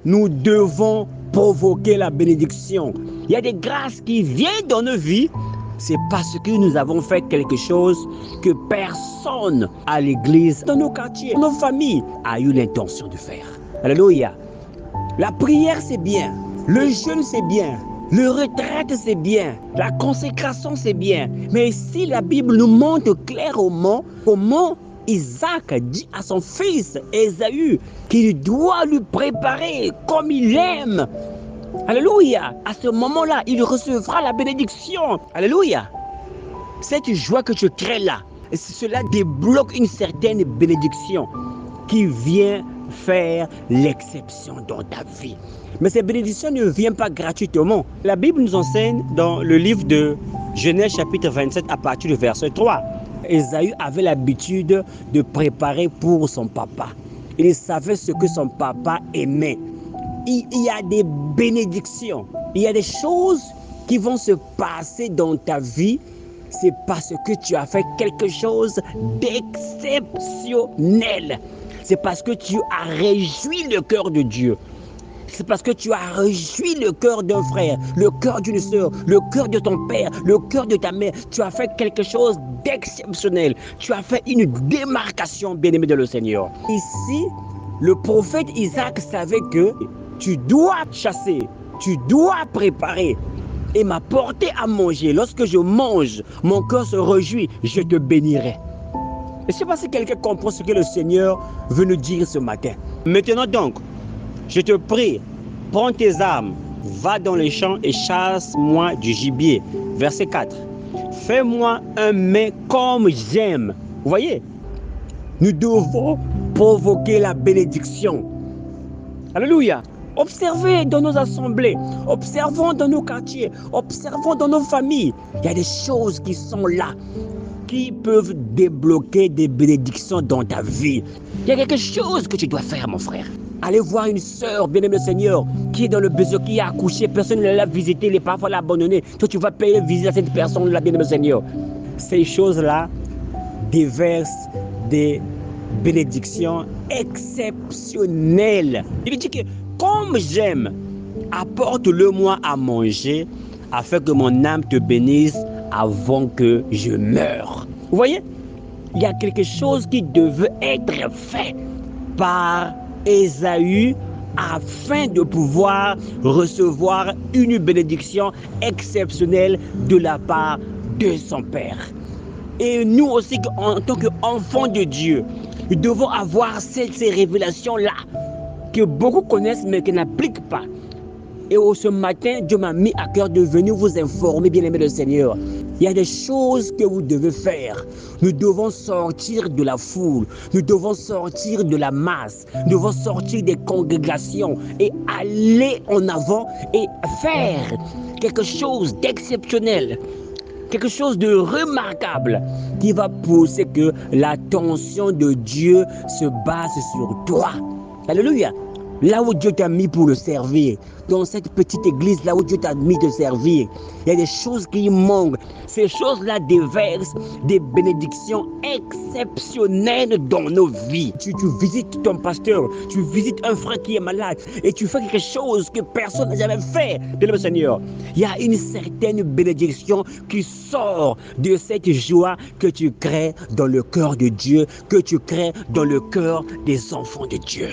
nous devons provoquer la bénédiction. Il y a des grâces qui viennent dans nos vies. C'est parce que nous avons fait quelque chose que personne à l'église, dans nos quartiers, dans nos familles, a eu l'intention de faire. Alléluia. La prière, c'est bien. Le jeûne, c'est bien. Le retraite, c'est bien. La consécration, c'est bien. Mais ici, la Bible nous montre clairement comment Isaac dit à son fils Ésaü qu'il doit lui préparer comme il aime. Alléluia. À ce moment-là, il recevra la bénédiction. Alléluia. Cette joie que tu crées là, cela débloque une certaine bénédiction qui vient faire l'exception dans ta vie. Mais cette bénédiction ne vient pas gratuitement. La Bible nous enseigne dans le livre de Genèse chapitre 27 à partir du verset 3. Ésaü avait l'habitude de préparer pour son papa. Il savait ce que son papa aimait. Il y a des bénédictions. Il y a des choses qui vont se passer dans ta vie. C'est parce que tu as fait quelque chose d'exceptionnel. C'est parce que tu as réjoui le cœur de Dieu. C'est parce que tu as réjoui le cœur d'un frère, le cœur d'une sœur, le cœur de ton père, le cœur de ta mère. Tu as fait quelque chose d'exceptionnel. Tu as fait une démarcation, bien-aimé de le Seigneur. Ici, le prophète Isaac savait que tu dois chasser, tu dois préparer et m'apporter à manger. Lorsque je mange, mon cœur se réjouit, je te bénirai. Je ne sais pas si quelqu'un comprend ce que le Seigneur veut nous dire ce matin. Maintenant donc, je te prie, prends tes armes, va dans les champs et chasse-moi du gibier. Verset 4. Fais-moi un mets comme j'aime. Vous voyez, nous devons provoquer la bénédiction. Alléluia. Observez dans nos assemblées, observons dans nos quartiers, observons dans nos familles. Il y a des choses qui sont là, qui peuvent débloquer des bénédictions dans ta vie. Il y a quelque chose que tu dois faire, mon frère. Allez voir une sœur, bien-aimée le Seigneur, qui est dans le besoin, qui a accouché, personne ne l'a visité, il est parfois l'a abandonné. Toi, tu vas payer visite à cette personne-là, bien-aimé le Seigneur. Ces choses-là déversent des bénédictions exceptionnelles. Il dit que comme j'aime, apporte-le-moi à manger afin que mon âme te bénisse avant que je meure. Vous voyez, il y a quelque chose qui devait être fait par Ésaü afin de pouvoir recevoir une bénédiction exceptionnelle de la part de son père. Et nous aussi, en tant qu'enfants de Dieu, nous devons avoir ces révélations-là que beaucoup connaissent mais qui n'appliquent pas. Et ce matin, Dieu m'a mis à cœur de venir vous informer, bien-aimés du Seigneur. Il y a des choses que vous devez faire. Nous devons sortir de la foule. Nous devons sortir de la masse. Nous devons sortir des congrégations et aller en avant et faire quelque chose d'exceptionnel. Quelque chose de remarquable qui va pousser que l'attention de Dieu se base sur toi. Alléluia. Là où Dieu t'a mis pour le servir, dans cette petite église, là où Dieu t'a mis de servir, il y a des choses qui manquent. Ces choses-là déversent des bénédictions exceptionnelles dans nos vies. Tu visites ton pasteur, tu visites un frère qui est malade et tu fais quelque chose que personne n'a jamais fait, bien le Seigneur. Il y a une certaine bénédiction qui sort de cette joie que tu crées dans le cœur de Dieu, que tu crées dans le cœur des enfants de Dieu.